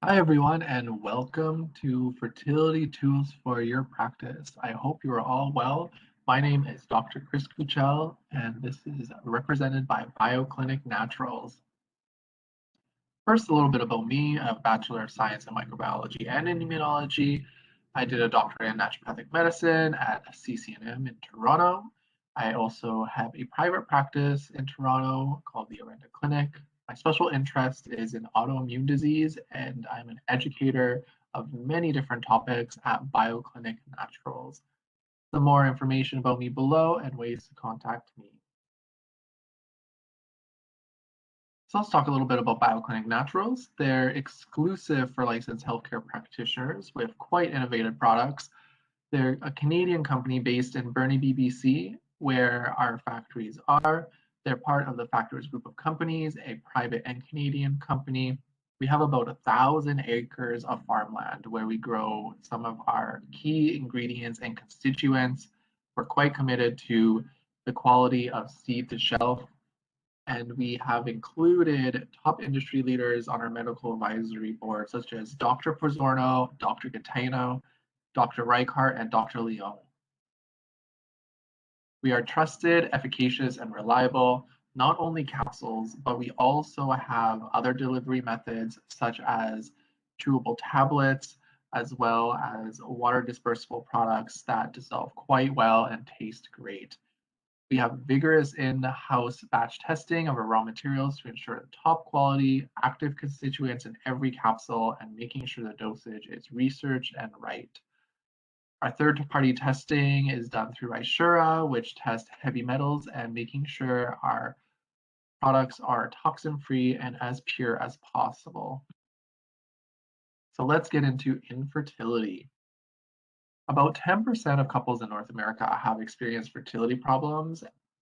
Hi, everyone, and welcome to Fertility Tools for Your Practice. I hope you are all well. My name is Dr. Chris Kuchel, and this is represented by BioClinic Naturals. First, a little bit about me. I have a Bachelor of Science in Microbiology and in Immunology. I did a doctorate in Naturopathic Medicine at CCNM in Toronto. I also have a private practice in Toronto called the Orenda Clinic. My special interest is in autoimmune disease, and I'm an educator of many different topics at BioClinic Naturals. Some more information about me below and ways to contact me. So let's talk a little bit about BioClinic Naturals. They're exclusive for licensed healthcare practitioners with quite innovative products. They're a Canadian company based in Burnaby, BC, where our factories are. They're part of the Factors Group of companies, a private and Canadian company. We have about 1,000 acres of farmland where we grow some of our key ingredients and constituents. We're quite committed to the quality of seed to shelf, and we have included top industry leaders on our medical advisory board, such as Dr. Pozzorno, Dr. Gaetano, Dr. Reichart, and Dr. Leone. We are trusted, efficacious, and reliable, not only capsules, but we also have other delivery methods, such as chewable tablets, as well as water dispersible products that dissolve quite well and taste great. We have vigorous in-house batch testing of our raw materials to ensure the top quality, active constituents in every capsule, and making sure the dosage is researched and right. Our third-party testing is done through Isura, which tests heavy metals and making sure our products are toxin-free and as pure as possible. So let's get into infertility. About 10% of couples in North America have experienced fertility problems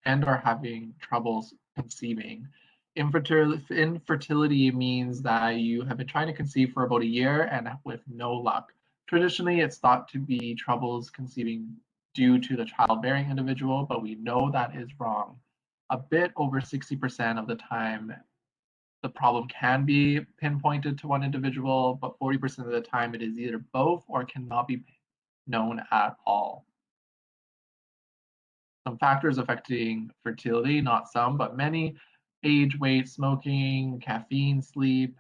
and are having troubles conceiving. Infertility means that you have been trying to conceive for about a year and with no luck. Traditionally, it's thought to be troubles conceiving due to the childbearing individual, but we know that is wrong. A bit over 60% of the time, the problem can be pinpointed to one individual, but 40% of the time it is either both or cannot be known at all. Some factors affecting fertility, not some, but many: age, weight, smoking, caffeine, sleep,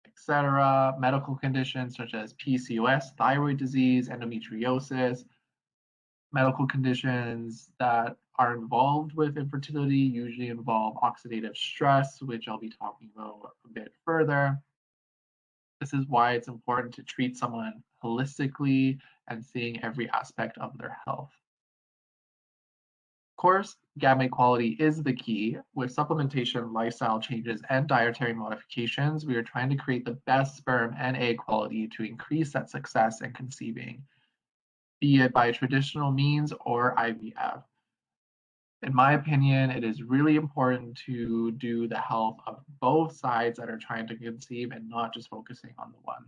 etc., medical conditions such as PCOS, thyroid disease, endometriosis. Medical conditions that are involved with infertility usually involve oxidative stress, which I'll be talking about a bit further. This is why it's important to treat someone holistically and seeing every aspect of their health. Of course, gamete quality is the key. With supplementation, lifestyle changes, and dietary modifications, we are trying to create the best sperm and egg quality to increase that success in conceiving, be it by traditional means or IVF. In my opinion, it is really important to do the health of both sides that are trying to conceive and not just focusing on the one.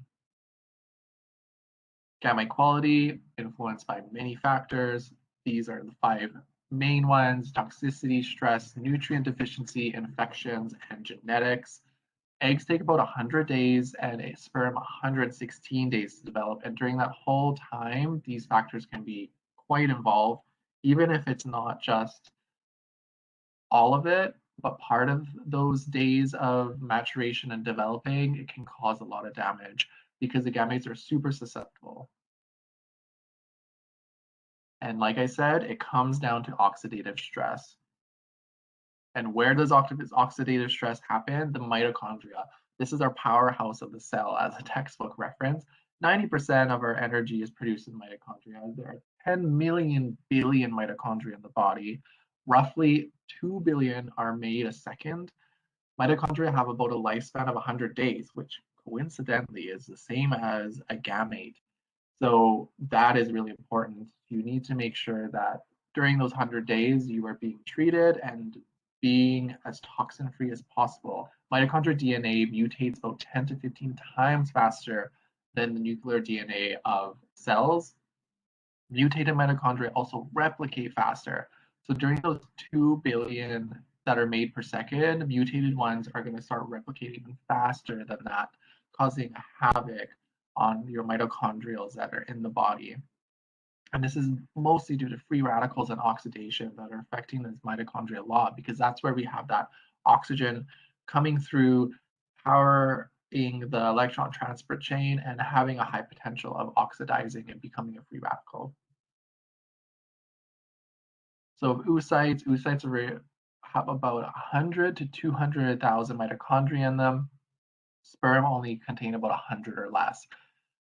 Gamete quality influenced by many factors. These are the 5 main ones: toxicity, stress, nutrient deficiency, infections, and genetics. Eggs take about 100 days and a sperm 116 days to develop. And during that whole time, these factors can be quite involved, even if it's not just all of it, but part of those days of maturation and developing, it can cause a lot of damage because the gametes are super susceptible. And like I said, it comes down to oxidative stress. And where does oxidative stress happen? The mitochondria. This is our powerhouse of the cell as a textbook reference. 90% of our energy is produced in mitochondria. There are 10 million billion mitochondria in the body. Roughly 2 billion are made a second. Mitochondria have about a lifespan of 100 days, which coincidentally is the same as a gamete. So that is really important. You need to make sure that during those 100 days, you are being treated and being as toxin free as possible. Mitochondrial DNA mutates about 10 to 15 times faster than the nuclear DNA of cells. Mutated mitochondria also replicate faster. So during those 2 billion that are made per second, mutated ones are going to start replicating faster than that, causing havoc on your mitochondrials that are in the body. And this is mostly due to free radicals and oxidation that are affecting this mitochondria a lot, because that's where we have that oxygen coming through, powering the electron transport chain and having a high potential of oxidizing and becoming a free radical. So oocytes have about 100 to 200,000 mitochondria in them. Sperm only contain about 100 or less.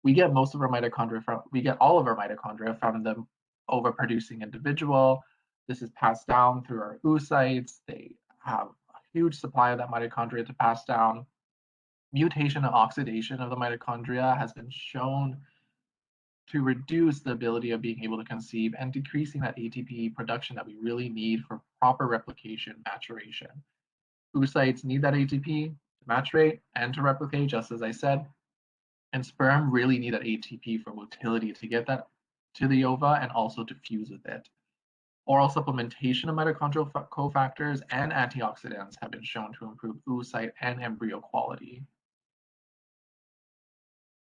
We get all of our mitochondria from the overproducing individual. This is passed down through our oocytes. They have a huge supply of that mitochondria to pass down. Mutation and oxidation of the mitochondria has been shown to reduce the ability of being able to conceive and decreasing that ATP production that we really need for proper replication maturation. Oocytes need that ATP to maturate and to replicate, just as I said. And sperm really need that ATP for motility to get that to the ova and also to fuse with it. Oral supplementation of mitochondrial cofactors and antioxidants have been shown to improve oocyte and embryo quality.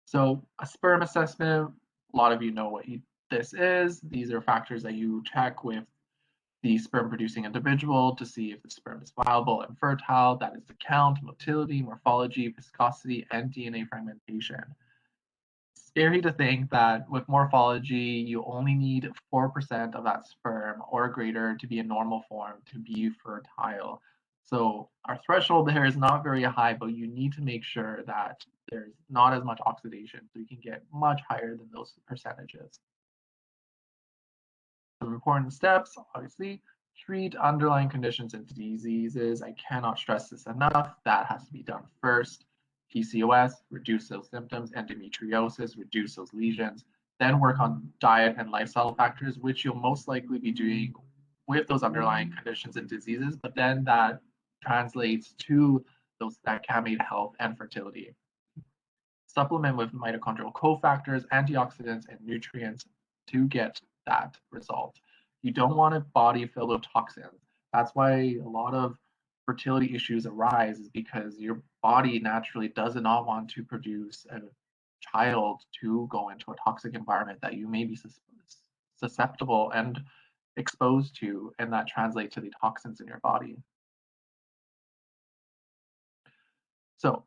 So a sperm assessment, a lot of you know what this is. These are factors that you check with the sperm producing individual to see if the sperm is viable and fertile. That is the count, motility, morphology, viscosity, and DNA fragmentation. Scary to think that with morphology, you only need 4% of that sperm or greater to be a normal form to be fertile. So our threshold there is not very high, but you need to make sure that there's not as much oxidation, so you can get much higher than those percentages. Some important steps, obviously, treat underlying conditions and diseases. I cannot stress this enough. That has to be done first. PCOS, reduce those symptoms. Endometriosis, reduce those lesions. Then work on diet and lifestyle factors, which you'll most likely be doing with those underlying conditions and diseases, but then that translates to that gamete health and fertility. Supplement with mitochondrial cofactors, antioxidants, and nutrients to get that result. You don't want a body filled with toxins. That's why a lot of fertility issues arise, is because your body naturally does not want to produce a child to go into a toxic environment that you may be susceptible and exposed to, and that translates to the toxins in your body. So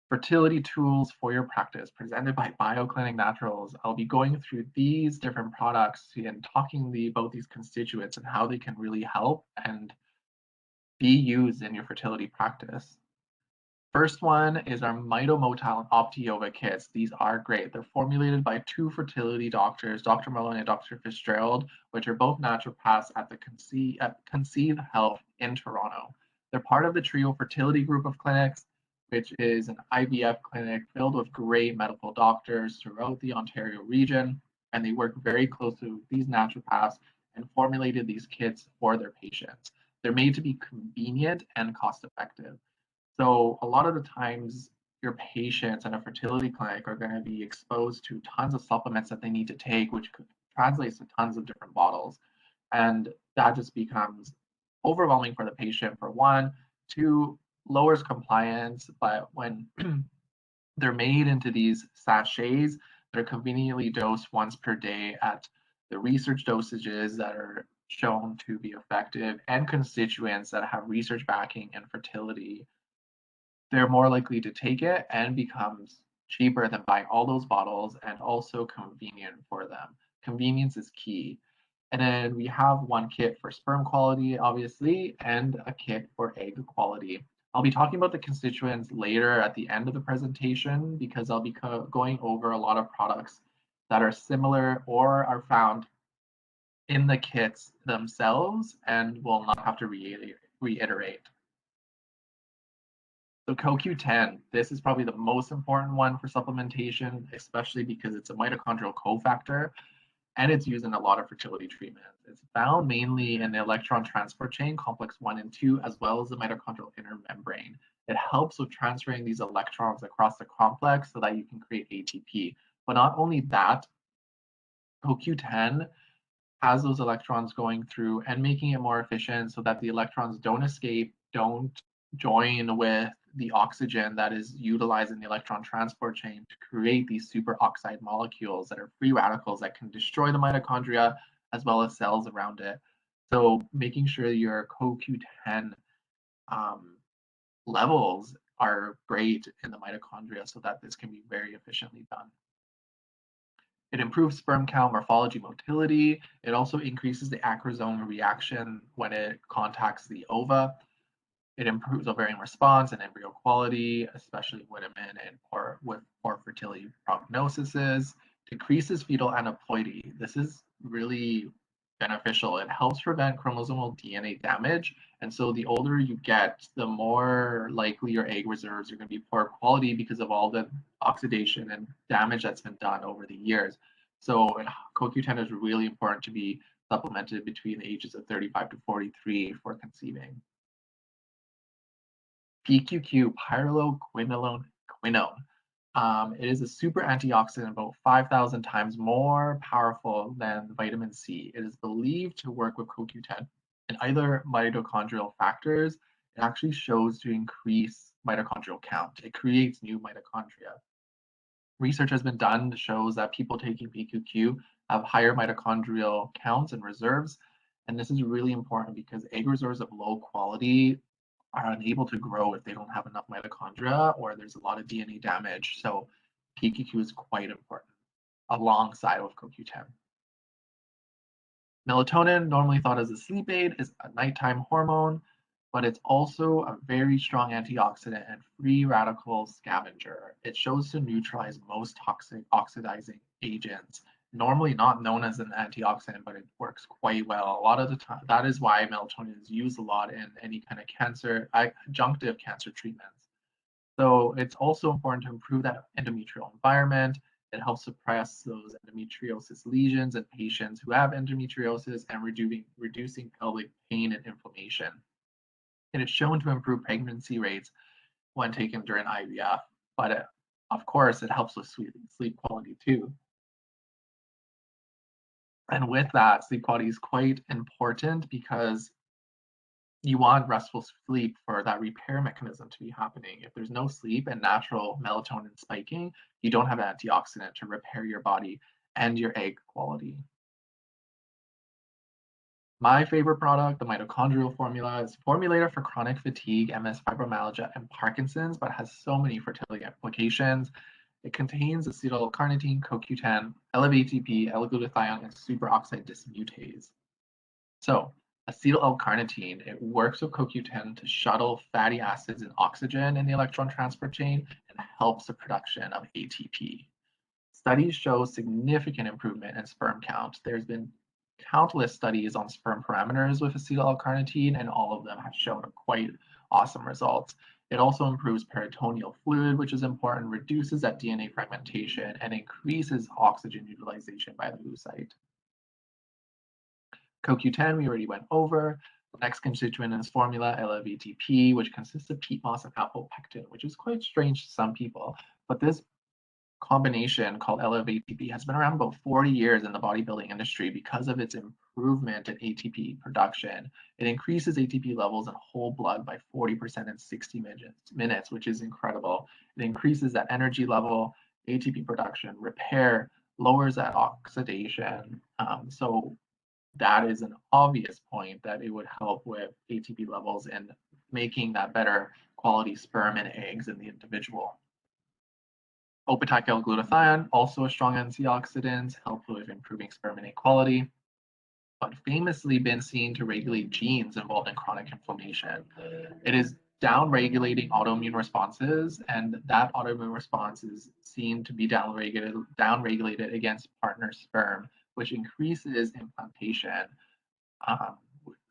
fertility tools for your practice presented by BioClinic Naturals. I'll be going through these different products and talking about these constituents and how they can really help and be used in your fertility practice. First one is our Mitomotal and OptiOva kits. These are great. They're formulated by two fertility doctors, Dr. Maloney and Dr. Fitzgerald, which are both naturopaths at the Conceive Health in Toronto. They're part of the Trio Fertility Group of clinics, which is an IVF clinic filled with great medical doctors throughout the Ontario region, and they work very closely with these naturopaths and formulated these kits for their patients. They're made to be convenient and cost effective. So a lot of the times your patients in a fertility clinic are going to be exposed to tons of supplements that they need to take, which translates to tons of different bottles. And that just becomes overwhelming for the patient, for one. Two, lowers compliance, but when they're made into these sachets, they're conveniently dosed once per day at the research dosages that are shown to be effective and constituents that have research backing in fertility, they're more likely to take it and becomes cheaper than buying all those bottles and also convenient for them. Convenience is key. And then we have one kit for sperm quality, obviously, and a kit for egg quality. I'll be talking about the constituents later at the end of the presentation because I'll be going over a lot of products that are similar or are found in the kits themselves and will not have to reiterate. So CoQ10, this is probably the most important one for supplementation, especially because it's a mitochondrial cofactor and it's used in a lot of fertility treatments. It's found mainly in the electron transport chain, complex 1 and 2, as well as the mitochondrial inner membrane. It helps with transferring these electrons across the complex so that you can create ATP. But not only that, CoQ10 has those electrons going through and making it more efficient so that the electrons don't escape, don't join with the oxygen that is utilized in the electron transport chain to create these superoxide molecules that are free radicals that can destroy the mitochondria as well as cells around it. So making sure your CoQ10 levels are great in the mitochondria so that this can be very efficiently done. It improves sperm count, morphology, motility. It also increases the acrosome reaction when it contacts the ova. It improves ovarian response and embryo quality, especially women and with poor fertility prognoses. Decreases fetal aneuploidy. This is really beneficial. It helps prevent chromosomal DNA damage. And so the older you get, the more likely your egg reserves are going to be poor quality because of all the oxidation and damage that's been done over the years. So CoQ10 is really important to be supplemented between the ages of 35 to 43 for conceiving. PQQ, pyrroloquinone. It is a super antioxidant, about 5,000 times more powerful than vitamin C. It is believed to work with CoQ10 and other mitochondrial factors. It actually shows to increase mitochondrial count. It creates new mitochondria. Research has been done that shows that people taking PQQ have higher mitochondrial counts and reserves. And this is really important because egg reserves of low quality are unable to grow if they don't have enough mitochondria or there's a lot of DNA damage. So PQQ is quite important alongside with CoQ10. Melatonin, normally thought as a sleep aid, is a nighttime hormone, but it's also a very strong antioxidant and free radical scavenger. It shows to neutralize most toxic oxidizing agents. Normally not known as an antioxidant, but it works quite well. A lot of the time, that is why melatonin is used a lot in any kind of cancer, adjunctive cancer treatments. So it's also important to improve that endometrial environment. It helps suppress those endometriosis lesions in patients who have endometriosis and reducing pelvic pain and inflammation. It is shown to improve pregnancy rates when taken during IVF, but of course, it helps with sleep quality too. And with that, sleep quality is quite important because you want restful sleep for that repair mechanism to be happening. If there's no sleep and natural melatonin spiking, you don't have an antioxidant to repair your body and your egg quality. My favorite product, the mitochondrial formula, is formulated for chronic fatigue, MS, fibromyalgia, and Parkinson's, but has so many fertility applications. It contains acetyl carnitine, CoQ10, L-ATP, L-glutathione, and superoxide dismutase. So acetyl L-carnitine, it works with CoQ10 to shuttle fatty acids and oxygen in the electron transport chain and helps the production of ATP. Studies show significant improvement in sperm count. There's been countless studies on sperm parameters with acetyl L-carnitine, and all of them have shown quite awesome results. It also improves peritoneal fluid, which is important, reduces that DNA fragmentation, and increases oxygen utilization by the oocyte. CoQ10, we already went over. The next constituent in this formula, L-ATP, which consists of peat moss and apple pectin, which is quite strange to some people. But this combination called L-ATP has been around about 40 years in the bodybuilding industry because of its improvement in ATP production. It increases ATP levels in whole blood by 40% in 60 minutes, which is incredible. It increases that energy level, ATP production, repair, lowers that oxidation. So that is an obvious point that it would help with ATP levels and making that better quality sperm and eggs in the individual. L-glutathione, also a strong antioxidant, helps with improving sperm and egg quality, but famously been seen to regulate genes involved in chronic inflammation. It is downregulating autoimmune responses, and that autoimmune response is seen to be downregulated against partner sperm, which increases implantation.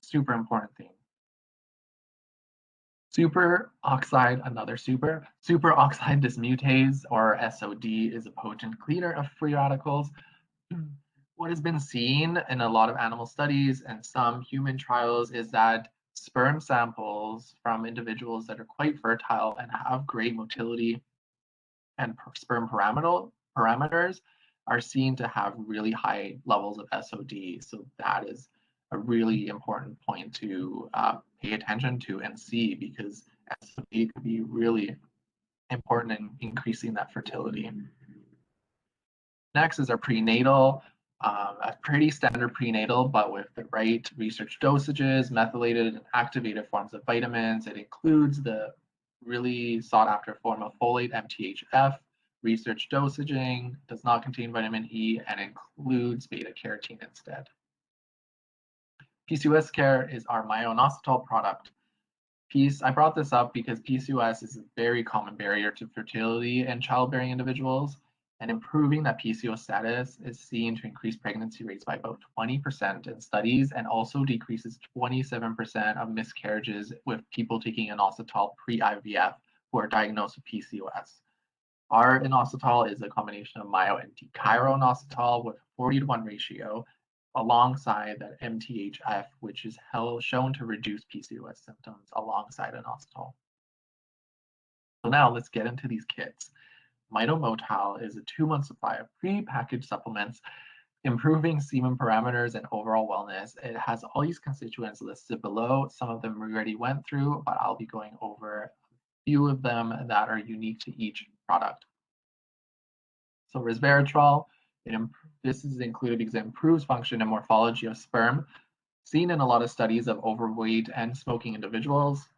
Super important thing. Superoxide dismutase, or SOD, is a potent cleaner of free radicals. What has been seen in a lot of animal studies and some human trials is that sperm samples from individuals that are quite fertile and have great motility and sperm parameters are seen to have really high levels of SOD. So that is a really important point to pay attention to and see, because And so they could be really important in increasing that fertility. Next is our prenatal, a pretty standard prenatal, but with the right research dosages, methylated and activated forms of vitamins. It includes the really sought after form of folate, MTHF, research dosaging, does not contain vitamin E, and includes beta carotene instead. PCOS care is our myo-inositol product. I brought this up because PCOS is a very common barrier to fertility in childbearing individuals, and improving that PCOS status is seen to increase pregnancy rates by about 20% in studies, and also decreases 27% of miscarriages with people taking inositol pre-IVF who are diagnosed with PCOS. Our inositol is a combination of myo and dechiroinositol with a 40-to-1 ratio, alongside that MTHF, which is shown to reduce PCOS symptoms alongside inositol. So now let's get into these kits. Mitomotal is a 2-month supply of pre-packaged supplements, improving semen parameters and overall wellness. It has all these constituents listed below. Some of them we already went through, but I'll be going over a few of them that are unique to each product. So resveratrol, this is included because it improves function and morphology of sperm, seen in a lot of studies of overweight and smoking individuals.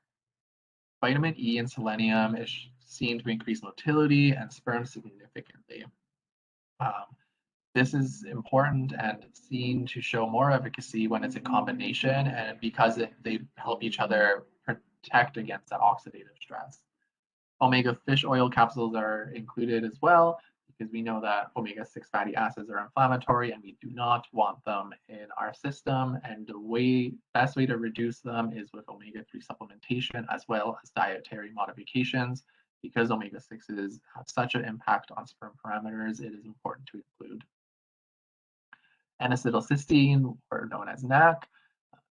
Vitamin E and selenium is seen to increase motility and sperm significantly. This is important and seen to show more efficacy when it's in combination, and because they help each other protect against that oxidative stress. Omega fish oil capsules are included as well, because we know that omega-6 fatty acids are inflammatory and we do not want them in our system. And the best way to reduce them is with omega-3 supplementation, as well as dietary modifications. Because omega-6s have such an impact on sperm parameters, it is important to include. N-acetylcysteine, or known as NAC,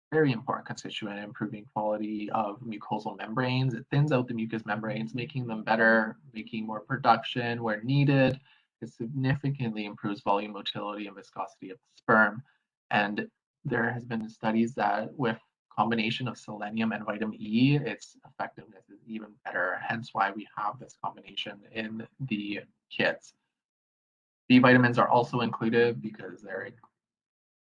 very important constituent in improving quality of mucosal membranes. It thins out the mucous membranes, making them better, making more production where needed. It significantly improves volume, motility, and viscosity of the sperm. And there has been studies that with combination of selenium and vitamin E, its effectiveness is even better. Hence why we have this combination in the kits. B vitamins are also included because they're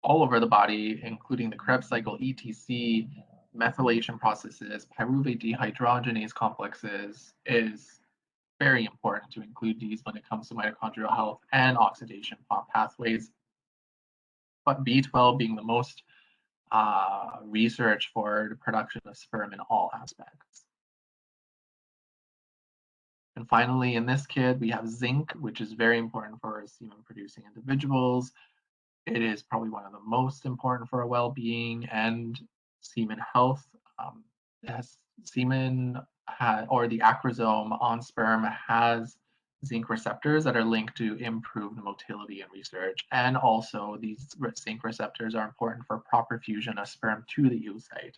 all over the body, including the Krebs cycle, ETC, methylation processes, pyruvate dehydrogenase complexes, is very important to include these when it comes to mitochondrial health and oxidation pathways. But B12 being the most research for the production of sperm in all aspects. And finally, in this kit, we have zinc, which is very important for semen producing individuals. It is probably one of the most important for our well-being and semen health. Semen or the acrosome on sperm has zinc receptors that are linked to improved motility and research. And also these zinc receptors are important for proper fusion of sperm to the oocyte.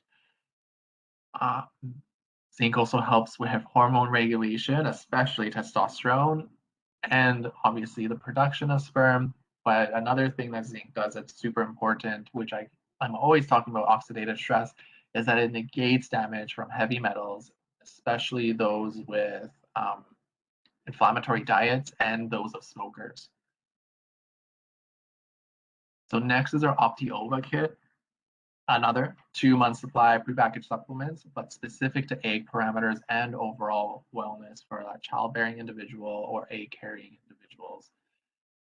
Zinc also helps with hormone regulation, especially testosterone, and obviously the production of sperm. But another thing that zinc does that's super important, which I'm always talking about oxidative stress, is that it negates damage from heavy metals, especially those with inflammatory diets and those of smokers. So next is our OptiOva kit, another 2-month supply of prepackaged supplements, but specific to egg parameters and overall wellness for that childbearing individual or egg carrying individuals.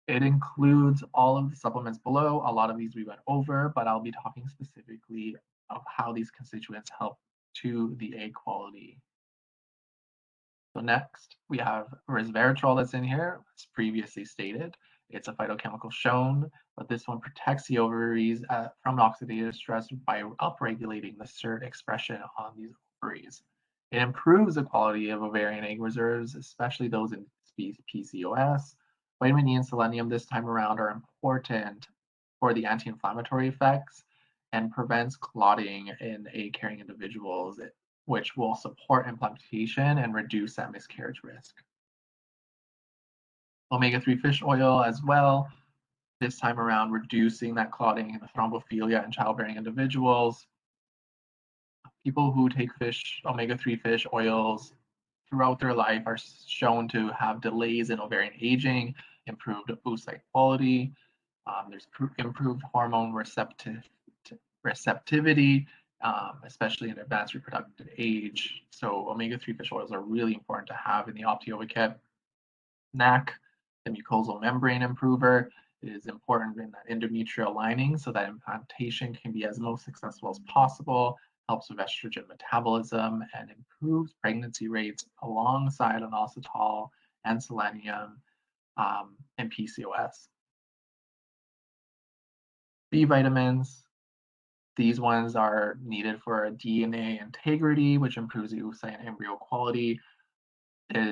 It includes all of the supplements below. A lot of these we went over, but I'll be talking specifically of how these constituents help to the egg quality. So next, we have resveratrol that's in here, as previously stated. It's a phytochemical shown, but this one protects the ovaries from oxidative stress by upregulating the SERT expression on these ovaries. It improves the quality of ovarian egg reserves, especially those in PCOS. Vitamin E and selenium this time around are important for the anti-inflammatory effects and prevents clotting in egg-carrying individuals, which will support implantation and reduce that miscarriage risk. Omega-3 fish oil as well, this time around reducing that clotting and the thrombophilia in childbearing individuals. people who take omega-3 fish oils throughout their life are shown to have delays in ovarian aging, improved oocyte quality. There's improved hormone receptivity, especially in advanced reproductive age. So omega-3 fish oils are really important to have in the Optioba kit. NAC, the mucosal membrane improver, is important in that endometrial lining so that implantation can be as most successful as possible, helps with estrogen metabolism, and improves pregnancy rates alongside inositol and selenium and PCOS. B vitamins, these ones are needed for DNA integrity, which improves the oocyte and embryo quality.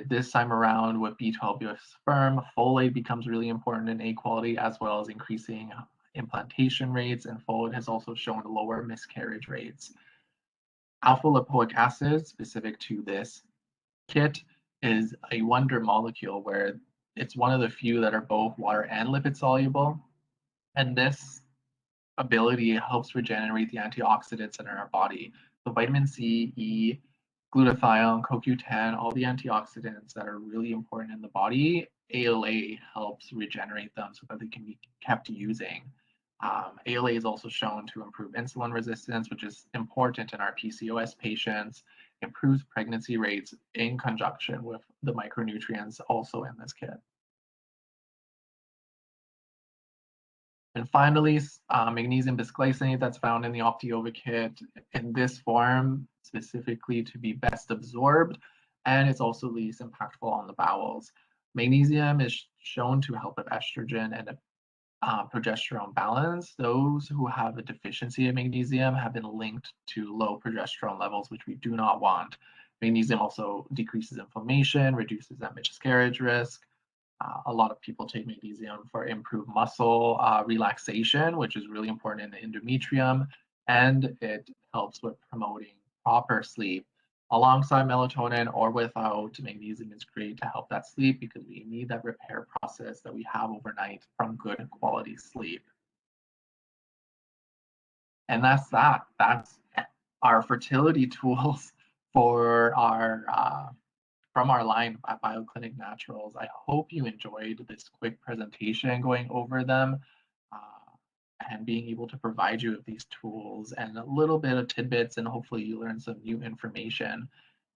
This time around with B12 with sperm, folate becomes really important in egg quality, as well as increasing implantation rates, and folate has also shown lower miscarriage rates. Alpha lipoic acid, specific to this kit, is a wonder molecule where it's one of the few that are both water and lipid soluble. And this ability helps regenerate the antioxidants in our body. So vitamin C, E, glutathione, CoQ10, all the antioxidants that are really important in the body, ALA helps regenerate them so that they can be kept using. ALA is also shown to improve insulin resistance, which is important in our PCOS patients, improves pregnancy rates in conjunction with the micronutrients also in this kit. And finally, magnesium bisglycinate that's found in the Optioba kit in this form, specifically to be best absorbed, and it's also least impactful on the bowels. Magnesium is shown to help with estrogen and progesterone balance. Those who have a deficiency of magnesium have been linked to low progesterone levels, which we do not want. Magnesium also decreases inflammation, reduces that miscarriage risk. A lot of people take magnesium for improved muscle relaxation, which is really important in the endometrium, and it helps with promoting proper sleep. Alongside melatonin or without, magnesium is great to help that sleep because we need that repair process that we have overnight from good quality sleep. And that's that. That's our fertility tools for our from our line at BioClinic Naturals. I hope you enjoyed this quick presentation going over them and being able to provide you with these tools and a little bit of tidbits, and hopefully you learn some new information.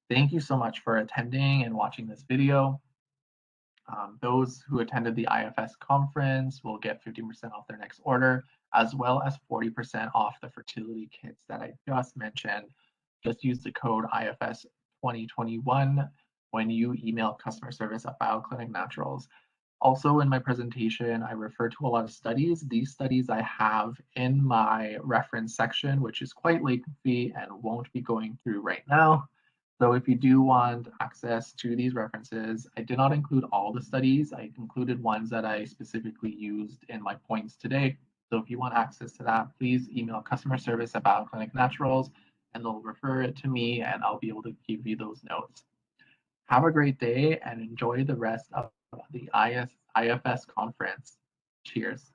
Thank you so much for attending and watching this video. Those who attended the IFS conference will get 50% off their next order, as well as 40% off the fertility kits that I just mentioned. Just use the code IFS 2021 when you email customer service at BioClinic Naturals. Also in my presentation, I refer to a lot of studies. These studies I have in my reference section, which is quite lengthy and won't be going through right now. So if you do want access to these references, I did not include all the studies. I included ones that I specifically used in my points today. So if you want access to that, please email customer service at BioClinic Naturals, and they'll refer it to me, and I'll be able to give you those notes. Have a great day and enjoy the rest of the IFS conference. Cheers.